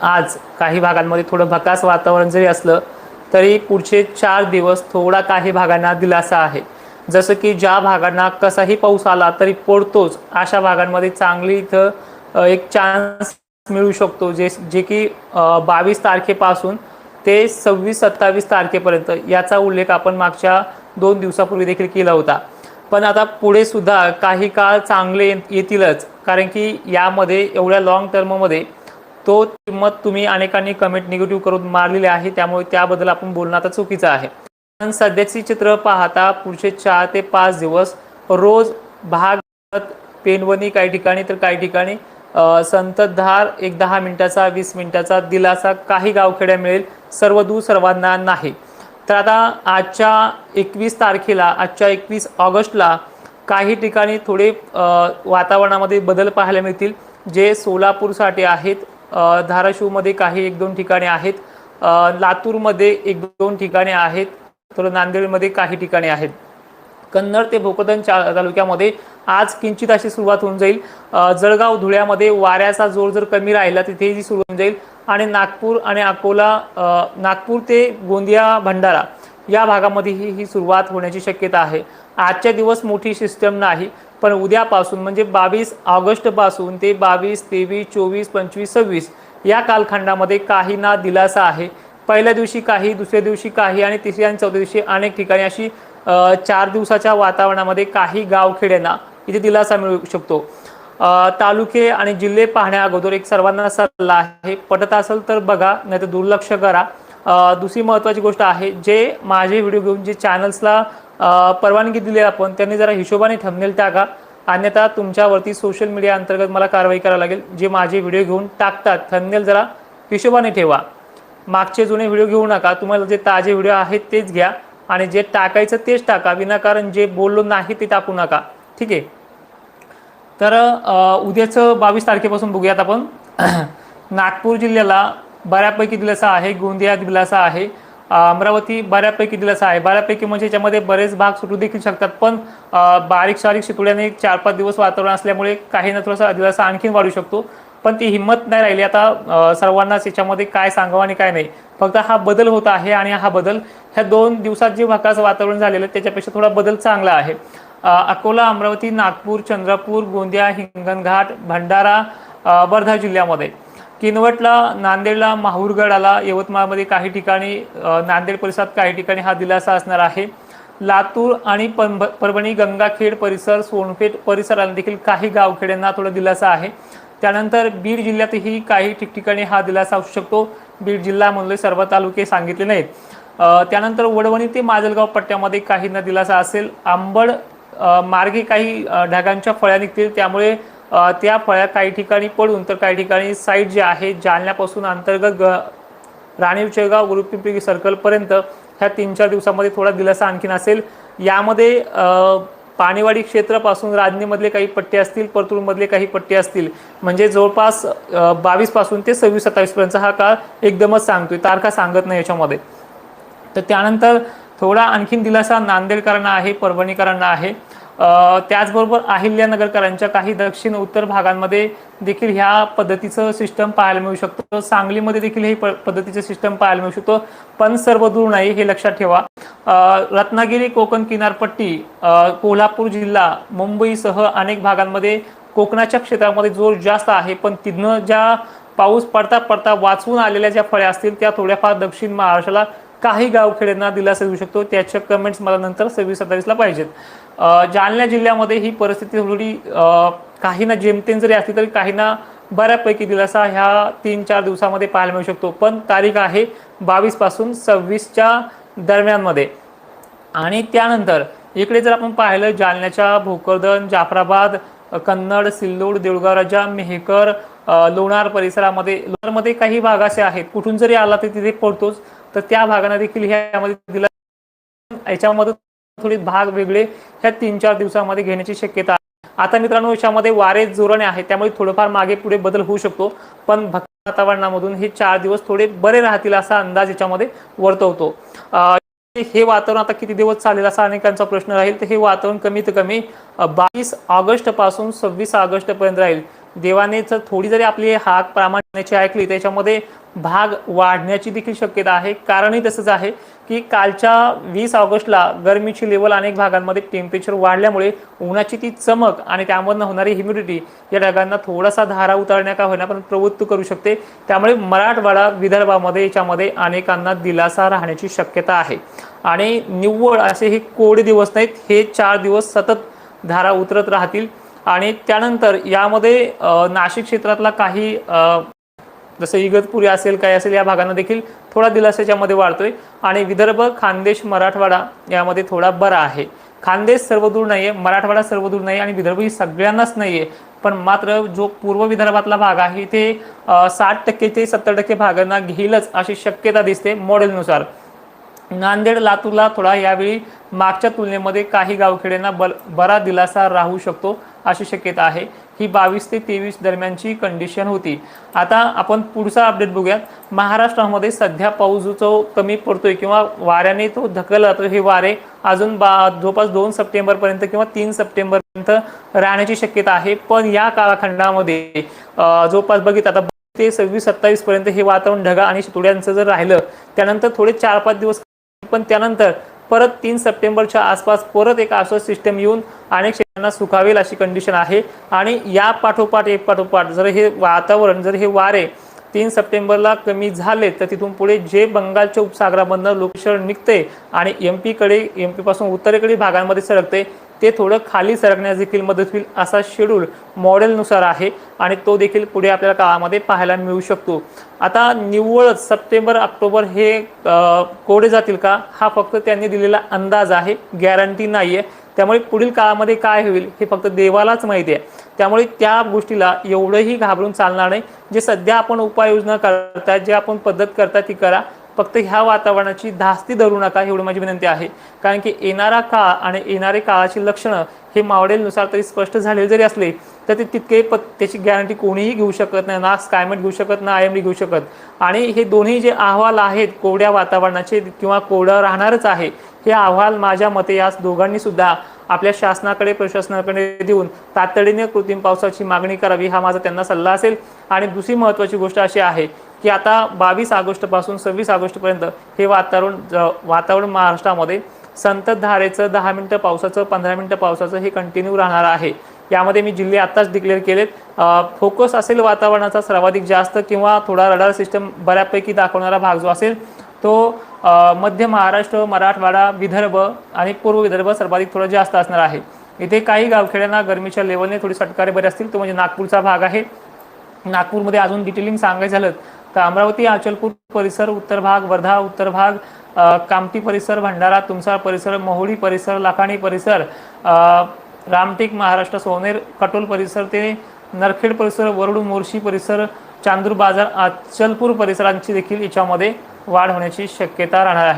आज काही भागांमध्ये थोडं भकास वातावरण जरी असलं तरी पुढचे 4 दिवस थोडा काही भागांना दिलासा आहे। जसं की ज्या भागांना कसाही पाऊस आला तरी पडतोच अशा भागांमध्ये चांगली इथं एक चान्स मिळू शकतो, जे जे की 22 तारखेपासून ते 26-27 तारखेपर्यंत याचा उल्लेख आपण मागच्या 2 दिवसापूर्वी देखील केला होता। पण आता पुढे सुद्धा काही काळ चांगले येतीलच, कारण की यामध्ये एवढ्या लॉंग टर्ममध्ये तो किंमत तुम्ही अनेकांनी कमेंट निगेटिव्ह करून मारलेली आहे, त्यामुळे त्याबद्दल आपण बोलणं आता चुकीचं आहे। पण सध्याची चित्र पाहता पुढचे 4 ते 5 दिवस रोज भाग पेनवणी काही ठिकाणी तर काही ठिकाणी संततधार एक 10 मिनिटाचा 20 मिनिटाचा दिलासा काही गावखेड्या मिळेल, सर्वदूर सर्वांना नाही। तर आता आजच्या 21 तारखेला आजच्या 21 ऑगस्टला काही ठिकाणी थोडे वातावरणामध्ये बदल पाहायला मिळतील, जे सोलापूरसाठी आहेत, धाराशिवमध्ये काही 1-2 ठिकाणे आहेत, लातूरमध्ये 1-2 ठिकाणे आहेत, तर नांदेडमध्ये काही ठिकाणे आहेत। कन्नड ते भोकरदन तालुक्यामध्ये आज किंचित अशी सुरुवात होऊन जाईल। जळगाव धुळ्यामध्ये वाऱ्याचा जोर जर कमी राहिला तिथेही सुरू होऊन जाईल आणि नागपूर आणि अकोला, नागपूर ते गोंदिया भंडारा या भागामध्ये ही सुरुवात होण्याची शक्यता आहे। आजच्या दिवस मोठी सिस्टम नाही, पण उद्यापासून म्हणजे 22 ऑगस्ट पासून ते 22, 23, 24, 25, 26 या कालखंडामध्ये काही ना दिलासा आहे। पहिल्या दिवशी काही, दुसऱ्या दिवशी काही आणि तिसऱ्या आणि चौथ्या दिवशी अनेक ठिकाणी अशी 4 दिवसाच्या वातावरणामध्ये काही गावखेड्यांना इथे दिलासा मिळू शकतो। तालुके आणि जिल्हे पाहण्या अगोदर एक सर्वांना सल्ला आहे, पटत असेल तर बघा, नाही तर दुर्लक्ष करा। दुसरी महत्त्वाची गोष्ट आहे, जे माझे व्हिडिओ घेऊन जे चॅनल्सला परवानगी दिली आपण त्यांनी जरा हिशोबाने थंबनेल टाका, अन्यथा तुमच्यावरती सोशल मीडिया अंतर्गत मला कारवाई करावी लागेल। जे माझे व्हिडिओ घेऊन टाकतात थंबनेल जरा हिशोबाने ठेवा, मागचे जुने व्हिडिओ घेऊ नका, तुम्हाला जे ताजे व्हिडिओ आहेत तेच घ्या आणि जे टाकायचं तेच टाका, विनाकारण जे बोललो नाही ते टाकू नका, ठीक आहे। तर उद्याचं 22 तारखेपासून बघूयात आपण। नागपूर जिल्ह्याला बऱ्यापैकी दिलासा आहे, गोंदिया दिलासा आहे, अमरावती बऱ्यापैकी दिलासा आहे। बऱ्यापैकी म्हणजे याच्यामध्ये बरेच भाग सुटू देखील शकतात, पण बारीक सारीक शितोड्याने 4-5 दिवस वातावरण असल्यामुळे काही ना थोडासा दिलासा आणखीन वाढू शकतो, पण ती हिंमत नाही राहिली आता सर्वांनाच याच्यामध्ये काय सांगावं आणि काय नाही। फक्त हा बदल होत आहे आणि हा बदल ह्या 2 दिवसात जे भकास वातावरण झालेलं त्याच्यापेक्षा थोडा बदल चांगला आहे। अकोला, अमरावती, नागपूर, चंद्रपूर, गोंदिया, हिंगणघाट, भंडारा, वर्धा जिल्ह्यामध्ये, किनवटला, नांदेडला, माहूरगडाला, यवतमाळमध्ये काही ठिकाणी, नांदेड परिसरात काही ठिकाणी हा दिलासा असणार आहे। लातूर आणि परभणी, गंगाखेड परिसर, सोनपेठ परिसराला देखील काही गावखेड्यांना थोडा दिलासा आहे। त्यानंतर बीड जिल्ह्यातही काही ठिकठिकाणी हा दिलासा असू शकतो। बीड जिल्ह्यामधले सर्व तालुके सांगितले नाहीत। त्यानंतर वडवणी ते माजलगाव पट्ट्यामध्ये काहींना दिलासा असेल। आंबड मार्गे काही ढगांच्या फळ्या निघतील, त्यामुळे त्या फळ्या काही ठिकाणी पडून तर काही ठिकाणी साईड जे आहे जालन्यापासून अंतर्गत राणीव शेगाव, गुरुपिंपरी सर्कलपर्यंत ह्या 3-4 दिवसामध्ये थोडा दिलासा आणखीन असेल। यामध्ये पाणीवाडी क्षेत्रापासून राजनीमधले काही पट्टे असतील, परतूरमधले काही पट्टे असतील, म्हणजे जवळपास 22 पासून ते 26-27 पर्यंतचा हा काळ एकदमच सांगतोय, तारखा सांगत नाही याच्यामध्ये। तर त्यानंतर थोडा आणखीन दिलासा नांदेडकरांना आहे, परभणीकरांना आहे, त्याचबरोबर अहिल्यानगरकरांच्या काही दक्षिण उत्तर भागांमध्ये देखील ह्या पद्धतीचं सिस्टम पाहायला मिळू शकतो। सांगलीमध्ये देखील ही पद्धतीचं सिस्टम पाहायला मिळू शकतो, पण सर्व दूर नाही हे लक्षात ठेवा। रत्नागिरी, कोकण किनारपट्टी, कोल्हापूर जिल्हा, मुंबईसह अनेक भागांमध्ये कोकणाच्या क्षेत्रामध्ये जोर जास्त आहे, पण तिथनं ज्या पाऊस पडता पडता वाचून आलेल्या ज्या फळ्या असतील त्या थोड्याफार दक्षिण महाराष्ट्राला काही गावखेड्यांना दिलासा देऊ शकतो। त्याच्या कमेंट्स मला नंतर 26-27 ला पाहिजेत। जालना जिल्ह्यामध्ये ही परिस्थिती थोडी काही ना जेमतेम जरी असली तरी काही ना बऱ्यापैकी दिलासा ह्या 3-4 दिवसामध्ये पाहायला मिळू शकतो, पण तारीख आहे 22 पासून 26च्या दरम्यानमध्ये। आणि त्यानंतर इकडे जर आपण पाहिलं जालन्याच्या भोकरदन, जाफराबाद, कन्नड, सिल्लोड, देऊळगाव राजा, मेहकर, लोणार परिसरामध्ये, लोणारमध्ये काही भाग असे आहेत कुठून जरी आला तर तिथे पडतोच, तर त्या भागांना देखील ह्यामध्ये दिला। याच्यामध्ये थोडी भाग वेगळे ह्या 3-4 दिवसामध्ये घेण्याची शक्यता आहे। आता मित्रांनो याच्यामध्ये वारे जोराने आहे, त्यामुळे थोडंफार मागे पुढे बदल होऊ शकतो, पण वातावरणामधून हे 4 दिवस थोडे बरे राहतील असा अंदाज याच्यामध्ये वर्तवतो। हे वातावरण आता किती दिवस चालेल असा अनेकांचा प्रश्न राहील, तर हे वातावरण कमीत कमी 22 ऑगस्ट पासून 26 ऑगस्ट पर्यंत राहील। देवाने जर थोडी जरी आपली हाक प्रामाणिकची ऐकली त्याच्यामध्ये भाग वाढण्याची देखील शक्यता आहे। कारणही तसंच आहे की कालच्या 20 ऑगस्टला गरमीची लेवल अनेक भागांमध्ये टेम्परेचर वाढल्यामुळे उन्हाची ती चमक आणि त्यामधून होणारी ह्युमिडिटी या ढगांना थोडासा धारा उतरण्या का होईना पण प्रवृत्त करू शकते। त्यामुळे मराठवाडा विदर्भामध्ये याच्यामध्ये अनेकांना दिलासा राहण्याची शक्यता आहे आणि निव्वळ असे हे कोरडे दिवस नाहीत, हे 4 दिवस सतत धारा उतरत राहतील। आणि त्यानंतर यामध्ये नाशिक क्षेत्रातला काही जसं इगतपुरी असेल काय असेल या भागांना देखील थोडा दिलासा यामध्ये वाढतोय आणि विदर्भ, खानदेश, मराठवाडा यामध्ये थोडा बरा आहे। खानदेश सर्वदूर नाहीये, मराठवाडा सर्वदूर नाही आणि विदर्भ ही सगळ्यांनाच नाहीये, पण मात्र जो पूर्व विदर्भातला भाग आहे ते 60% ते 70% भागांना घेईलच अशी शक्यता दिसते मॉडेलनुसार। नांदेड, लातूरला थोडा यावेळी मागच्या तुलनेमध्ये काही गावखेड्यांना बरा दिलासा राहू शकतो अशी शक्यता आहे। ही 22 ते 23 दरम्यानची कंडिशन होती। आता आपण पुढचा अपडेट बघूयात। महाराष्ट्रामध्ये सध्या पाऊस जो कमी पडतोय किंवा वाऱ्याने तो ढकलला जातो, हे वारे अजून जवळपास 2 सप्टेंबरपर्यंत किंवा 3 सप्टेंबरपर्यंत राहण्याची शक्यता आहे। पण या कालखंडामध्ये जवळपास बघितलं आता ते 26-27 पर्यंत हे वातावरण ढगा आणि शितोड्यांचं जर राहिलं, त्यानंतर थोडे 4-5 दिवस, पण त्यानंतर परत 3 सप्टेंबरच्या आसपास परत एक असं सिस्टम येऊन अनेक शेतांना सुखावेल अशी कंडिशन आहे। आणि या पाठोपाठ एक पाठोपाठ जर हे वातावरण जर हे वारे 3 सप्टेंबरला कमी झाले तर तिथून पुढे जे बंगालच्या उपसागरामधनं लोकशर निघते आणि एमपी पासून उत्तरेकडील भागांमध्ये सरकते ते थोडं खाली सरकण्यास देखील मदत होईल असा शेड्यूल मॉडेलनुसार आहे आणि तो देखील पुढे आपल्याला काळामध्ये पाहायला मिळू शकतो। आता निव्वळ सप्टेंबर ऑक्टोबर हे कोरडे जातील का हा फक्त त्यांनी दिलेला अंदाज आहे, गॅरंटी नाहीये। त्यामुळे पुढील काळामध्ये काय होईल हे फक्त देवालाच माहिती आहे। त्यामुळे त्या गोष्टीला एवढंही घाबरून चालणार नाही। जे सध्या आपण उपाययोजना करताय, जे आपण पद्धत करताय ती करा, फक्त ह्या वातावरणाची धास्ती धरू नका एवढी माझी विनंती आहे। कारण की येणारा काळ आणि येणारे काळाची लक्षणं हे मॉडेलनुसार तरी स्पष्ट झालेले जरी असले तर ते तितके त्याची गॅरंटी कोणीही घेऊ शकत नाही, ना स्कायमेट घेऊ शकत, ना IMD घेऊ शकत। आणि हे दोन्ही जे अहवाल आहेत कोरड्या वातावरणाचे किंवा कोरडं राहणारच आहे, हे अहवाल माझ्या मते या दोघांनी सुद्धा आपल्या शासनाकडे प्रशासनाकडे देऊन तातडीने कृत्रिम पावसाची मागणी करावी हा माझा त्यांना सल्ला असेल। आणि दुसरी महत्त्वाची गोष्ट अशी आहे की आता 22 ऑगस्ट पासून 26 ऑगस्ट पर्यंत हे वातावरण महाराष्ट्रामध्ये संततधारेचं 10 मिनिटं पावसाचं 15 मिनिटं पावसाचं हे कंटिन्यू राहणार आहे। यामध्ये मी जिल्हे आताच डिक्लेअर केलेत। फोकस असेल वातावरणाचा सर्वाधिक जास्त किंवा थोडा रडार सिस्टम बऱ्यापैकी दाखवणारा भाग जो असेल तो मध्य महाराष्ट्र, मराठवाडा, विदर्भ आणि पूर्व विदर्भ सर्वाधिक थोडं जास्त असणार आहे। इथे काही गावखेड्यांना गरमीच्या लेवलने थोडी सटकारे बरे असतील, तो म्हणजे नागपूरचा भाग आहे। नागपूरमध्ये अजून डिटेलिंग सांगायचं झालं तर अमरावती, अचलपूर परिसर उत्तर भाग, वर्धा उत्तर भाग, कामठी परिसर, भंडारा, तुमसार परिसर, मोहोळी परिसर, लाखाणी परिसर, रामटेक महाराष्ट्र, सोनेर, कटोल परिसर ते नरखेड परिसर, वरुड, मोर्शी परिसर, चांदूर बाजार, अचलपूर परिसरांची देखील याच्यामध्ये वाढ होण्याची शक्यता राहणार आहे।